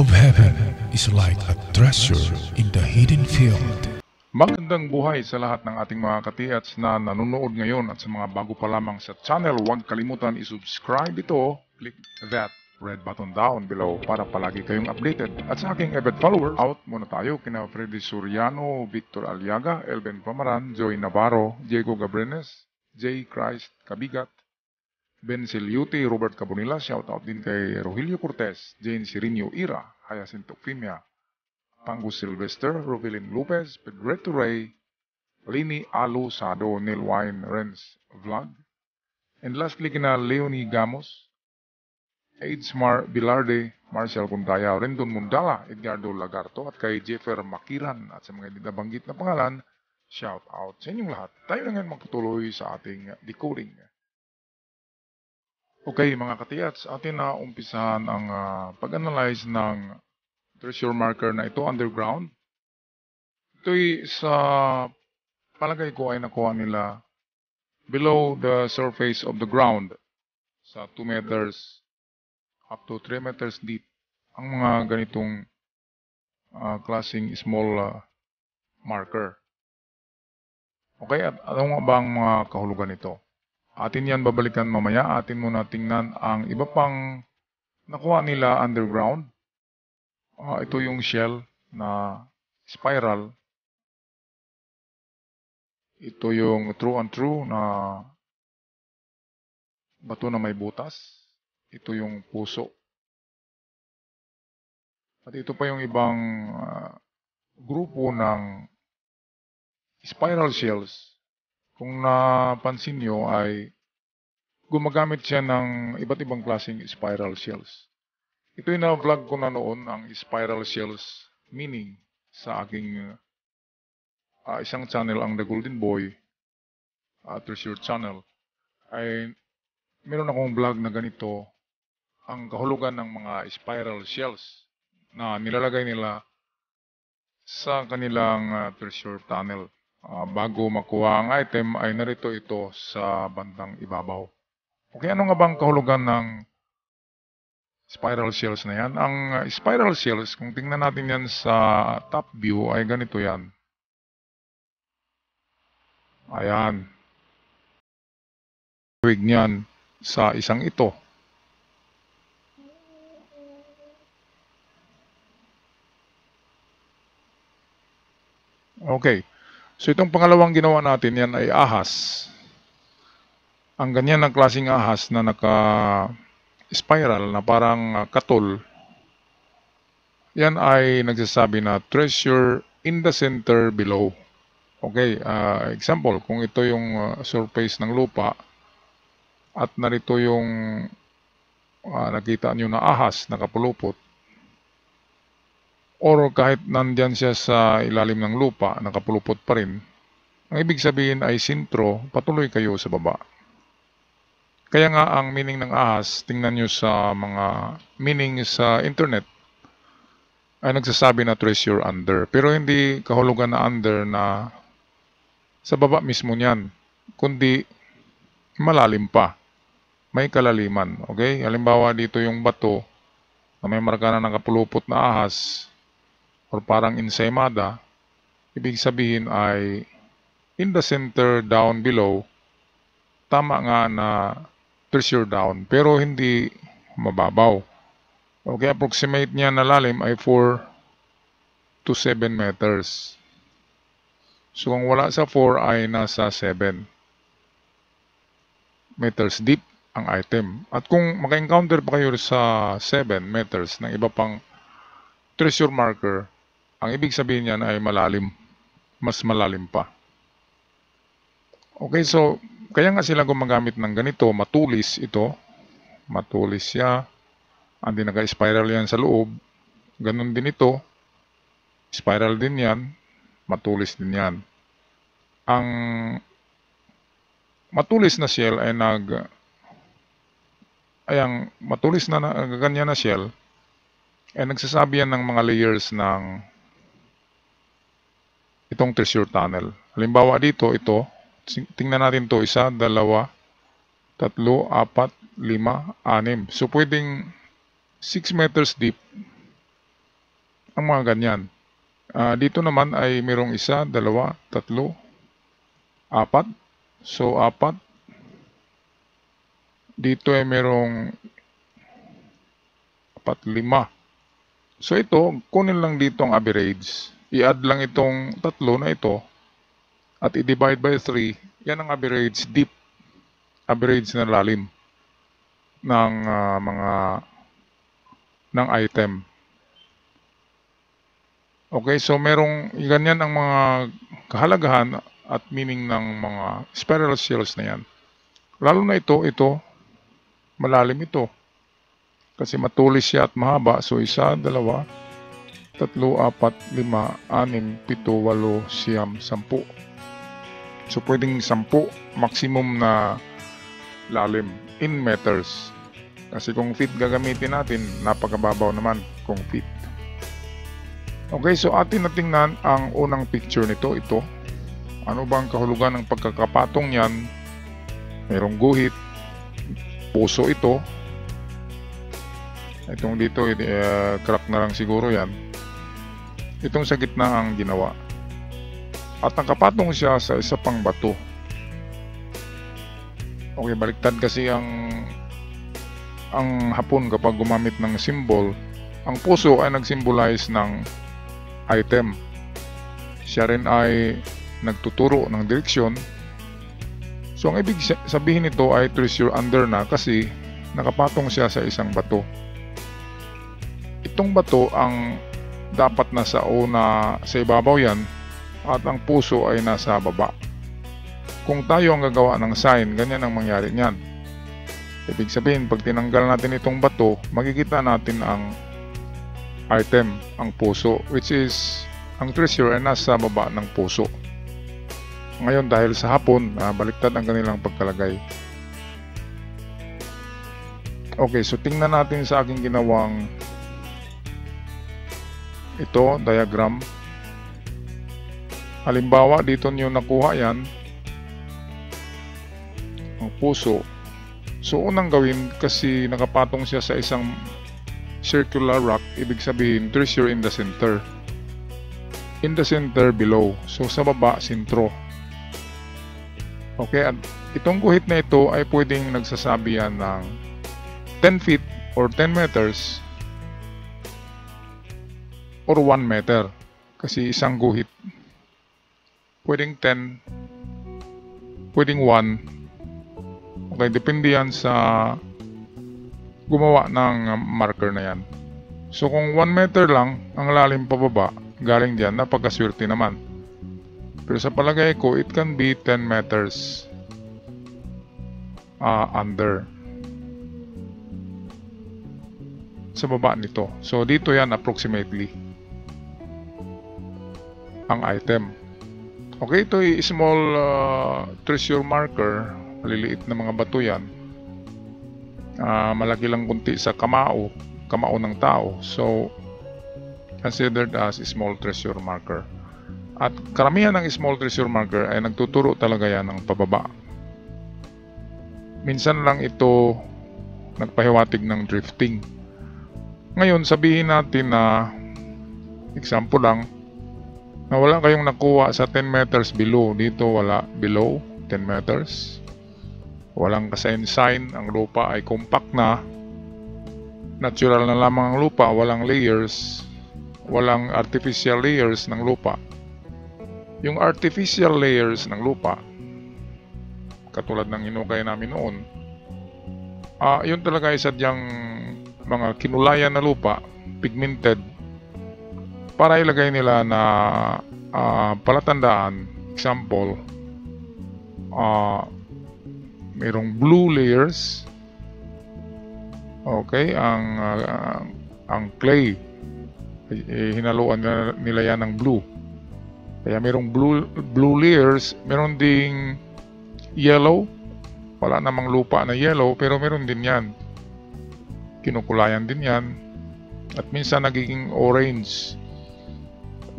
of heaven is like a treasure in the hidden field. Magandang buhay sa lahat ng ating mga katiats na nanonood ngayon at sa mga bago pa lamang sa channel, huwag kalimutan i-subscribe ito. Click that red button down below para palagi kayong updated. At sa aking avid follower, out muna tayo kina Freddy Soriano, Victor Aliaga, Elben Pamaran, Joy Navarro, Diego Gabrenes, J. Christ Kabigat, Ben Siliuti, Robert Cabonilla, shoutout din kay Rogelio Cortez, Jane Sirinio Ira, Hyacinth Fimia, Pangus Sylvester, Rovelyn Lopez, Pedreto Ray, Lini Alu Sado, Neil Wine, Renz Vlog, and lastly kina Leonie Gamos, Aidsmar Bilarde, Marcel Gundaya, Rendon Mundala, Edgardo Lagarto, at kay Jeffer Makiran, at sa mga hindi nabanggit na pangalan, shout out sa inyong lahat. Tayo na ngayon magpatuloy sa ating decoding. Okay mga katiyats, atin na umpisahan ang pag-analyze ng treasure marker na ito underground. Ito'y sa palagay ko ay nakuha nila below the surface of the ground sa 2 meters up to 3 meters deep ang mga ganitong klaseng small marker. Okay, at ano nga ba ang mga kahulugan nito? Atin yan babalikan mamaya. Atin muna tingnan ang iba pang nakuha nila underground. Ito yung shell na spiral. Ito yung true and true na bato na may butas. Ito yung puso. At ito pa yung ibang grupo ng spiral shells. Kung napansin nyo ay gumagamit siya ng iba't ibang klaseng spiral shells. Ito yung na-vlog ko na noon, ang spiral shells meaning sa aking isang channel, ang The Golden Boy Treasure Channel. Ay meron akong vlog na ganito, ang kahulugan ng mga spiral shells na nilalagay nila sa kanilang treasure tunnel. Bago makuha ang item ay narito ito sa bandang ibabaw. Okay, ano nga bang kahulugan ng spiral shells na yan? Ang spiral shells, kung tingnan natin yan sa top view, ay ganito yan. Ayan. Tuwig niyan sa isang ito. Okay. So itong pangalawang ginawa natin yan ay ahas. Ang ganyan ng klaseng ahas na naka-spiral na parang katol, yan ay nagsasabi na treasure in the center below. Okay, example, kung ito yung surface ng lupa at narito yung nakita nyo na ahas, nakapulupot, or kahit nandyan siya sa ilalim ng lupa, nakapulupot pa rin, ang ibig sabihin ay sintro, patuloy kayo sa baba. Kaya nga ang meaning ng ahas, tingnan nyo sa mga meaning sa internet, ay nagsasabi na treasure under. Pero hindi kahulugan na under na sa baba mismo niyan, kundi malalim pa. May kalaliman. Okay? Halimbawa dito yung bato na may marka na nakapulupot na ahas or parang ensaymada, ibig sabihin ay in the center down below, tama nga na treasure down, pero hindi mababaw. Okay, approximate niya na lalim ay 4 to 7 meters. So kung wala sa 4 ay nasa 7 meters deep ang item. At kung maka-encounter pa kayo sa 7 meters ng iba pang treasure marker, ang ibig sabihin niyan ay malalim. Mas malalim pa. Okay, so kaya nga sila gumagamit ng ganito, matulis ito. Matulis siya. Hindi naka-spiral yan sa loob. Ganon din ito. Spiral din yan. Matulis din yan. Ang matulis na shell ay matulis na ganyan na shell ay nagsasabi yan ng mga layers ng itong treasure tunnel. Halimbawa dito, ito, tingnan natin to, 1, 2, 3, 4, 5, 6. So pwedeng 6 meters deep ang mga ganyan. Dito naman ay mayroong 1, 2, 3, 4. So, 4. Dito ay mayroong 4, 5. So, ito, kunin lang dito ang average. I-add lang itong 3 na ito at i-divide by 3. Yan ang average deep, average na lalim ng ng item. Okay, so merong ganyan ang mga kahalagahan at meaning ng mga spiral shells na yan. Lalo na ito, malalim ito. Kasi matulis siya at mahaba. So 1, 2, 3, 4, 5, 6, 7, 8, 9, 10. So pwedeng 10 maximum na lalim in meters. Kasi kung feet gagamitin natin, napakababaw naman kung feet. Okay, so atin na tingnan ang unang picture nito. Ito. Ano ba ang kahulugan ng pagkakapatong yan? Mayroong guhit. Puso ito. Itong dito, crack na lang siguro yan. Itong sa gitna ang ginawa. At nakapatong siya sa isa pang bato. Okay, baliktad kasi ang Hapon kapag gumamit ng symbol. Ang puso ay nag-symbolize ng item. Siya rin ay nagtuturo ng direksyon. So ang ibig sabihin nito ay treasure under na kasi nakapatong siya sa isang bato. Itong bato ang dapat nasa sa ibabaw yan at ang puso ay nasa baba. Kung tayo ang gagawa ng sign, ganyan ang mangyari niyan. Ibig sabihin, pag tinanggal natin itong bato, makikita natin ang item, ang puso, which is ang treasure ay nasa baba ng puso. Ngayon dahil sa Hapon, baliktad ang kanilang pagkalagay. Okay, so tingnan natin sa aking ginawang ito, diagram. Halimbawa, dito nyo nakuha yan, ang puso. So unang gawin, kasi nakapatong siya sa isang circular rock, ibig sabihin treasure in the center. In the center below. So sa baba, sentro. Okay, at itong guhit na ito ay pwedeng nagsasabi yan ng 10 feet or 10 meters or 1 meter. Kasi isang guhit. Pwedeng 10, pwedeng 1. Okay, depende yan sa gumawa ng marker na yan. So kung 1 meter lang ang lalim pababa, galing dyan, napagkaswerte naman. Pero sa palagay ko, it can be 10 meters under. Sa baba nito. So dito yan approximately ang item. Okay, ito ay small treasure marker. Maliliit na mga bato yan. Malaki lang kunti sa kamao ng tao. So considered as small treasure marker. At karamihan ng small treasure marker ay nagtuturo talaga yan ng pababa. Minsan lang ito nagpahiwatig ng drifting. Ngayon sabihin natin na example lang na wala kayong nakuha sa 10 meters below. Dito wala below 10 meters. Walang kasign, ang lupa ay compact na. Natural na lamang ang lupa, walang layers. Walang artificial layers ng lupa. Yung artificial layers ng lupa, katulad ng hinukay namin noon, yun talaga ay sadyang mga kinulayan na lupa, pigmented, para ilagay nila na palatandaan. Example, mayroong blue layers. Okay, ang clay, hinaluan nila yan ng blue. Kaya mayroong blue layers, meron ding yellow. Wala namang lupa na yellow, pero meron din yan. Kinukulayan din yan. At minsan nagiging orange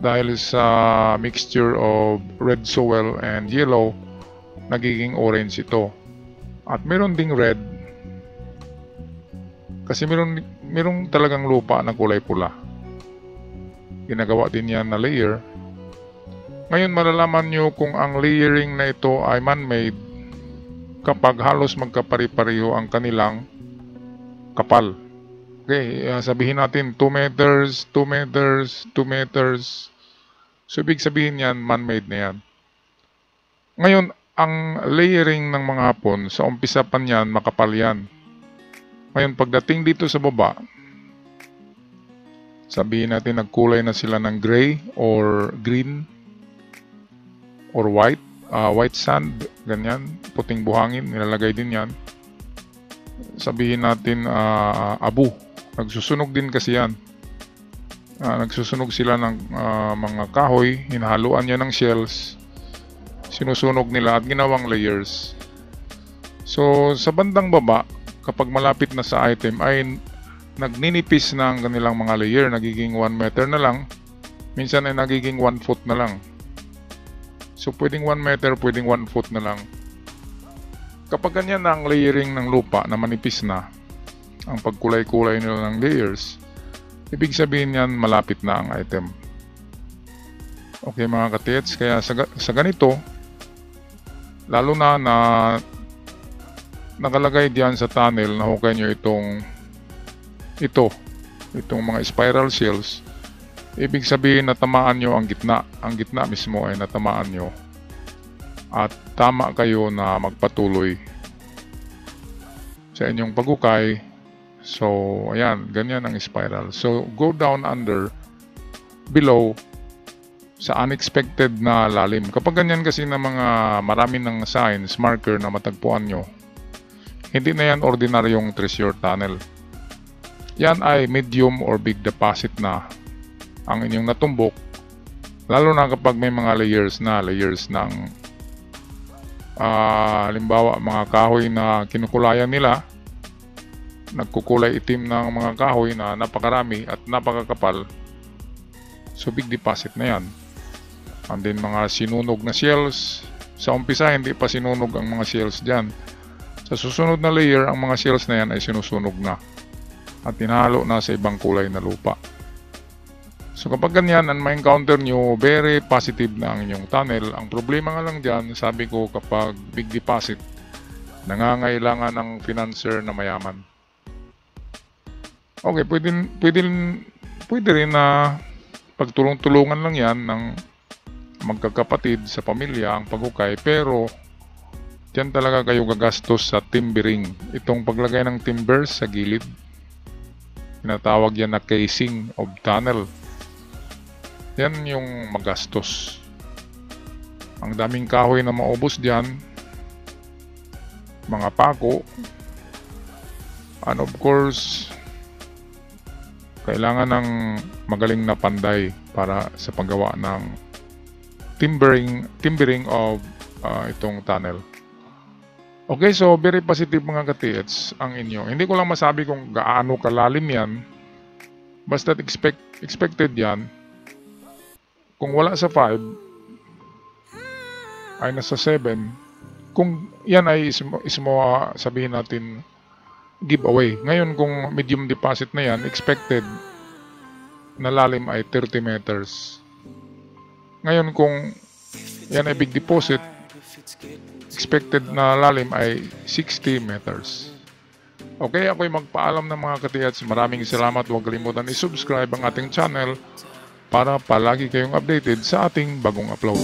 dahil sa mixture of red soil and yellow, nagiging orange ito. At meron ding red kasi merong talagang lupa na kulay pula. ginagawa din yan na layer. Ngayon malalaman nyo kung ang layering na ito ay man-made kapag halos magkapari-pareho ang kanilang kapal. Okay, sabihin natin 2 meters, 2 meters, 2 meters. So ibig sabihin yan, man-made na yan. Ngayon, ang layering ng mga hapon, sa umpisa pa niyan, makapal yan. Ngayon, pagdating dito sa baba, sabihin natin nagkulay na sila ng gray or green or white, white sand, ganyan, puting buhangin, nilalagay din yan. Sabihin natin abu, nagsusunog din kasi yan. Nagsusunog sila ng mga kahoy, hinahaluan niya ng shells, sinusunog nila at ginawang layers. So sa bandang baba, kapag malapit na sa item ay nagninipis na ang kanilang mga layer, nagiging 1 meter na lang, minsan ay nagiging 1 foot na lang. So pwedeng 1 meter, pwedeng 1 foot na lang. Kapag ganyan na ang layering ng lupa na manipis na, ang pagkulay-kulay nila ng layers, ibig sabihin yan malapit na ang item. Okay mga katits, kaya sa ganito, lalo na nakalagay diyan sa tunnel na hukay nyo itong mga spiral shells, ibig sabihin na tamaan nyo ang gitna. Ang gitna mismo ay natamaan nyo at tama kayo na magpatuloy sa inyong paghukay. So ayan, ganyan ang spiral. So go down under, below, sa unexpected na lalim. Kapag ganyan kasi na mga marami ng signs, marker na matagpuan nyo, hindi na yan ordinaryong treasure tunnel. Yan ay medium or big deposit na ang inyong natumbok, lalo na kapag may mga layers ng halimbawa mga kahoy na kinukulayan nila, nagkukulay itim ng mga kahoy na napakarami at napakakapal. So big deposit na yan. And then mga sinunog na shells, sa umpisa hindi pa sinunog ang mga shells dyan. Sa susunod na layer, ang mga shells na yan ay sinusunog na at tinahalo na sa ibang kulay na lupa. So kapag ganyan, ang ma-encounter nyo, very positive na ang inyong tunnel. Ang problema nga lang dyan, sabi ko, kapag big deposit, nangangailangan ng financer na mayaman. Okay, pwede rin na pagtulong-tulungan lang yan ng magkakapatid sa pamilya ang paghukay, pero diyan talaga kayo gagastos sa timbering. Itong paglagay ng timbers sa gilid, tinatawag yan na casing of tunnel. Yan yung magastos. Ang daming kahoy na maubos diyan, mga pako, and of course kailangan ng magaling na panday para sa paggawa ng timbering of itong tunnel. Okay, so very positive mga ka-TH ang inyo. Hindi ko lang masabi kung gaano kalalim yan, basta expected yan. Kung wala sa 5 ay nasa 7. Kung yan ay sabihin natin giveaway. Ngayon kung medium deposit na yan, expected na lalim ay 30 meters. Ngayon kung yan ay big deposit, expected na lalim ay 60 meters. Okay, ako'y magpaalam ng mga ka-TH. Maraming salamat. Huwag kalimutan i-subscribe ang ating channel para palagi kayong updated sa ating bagong upload.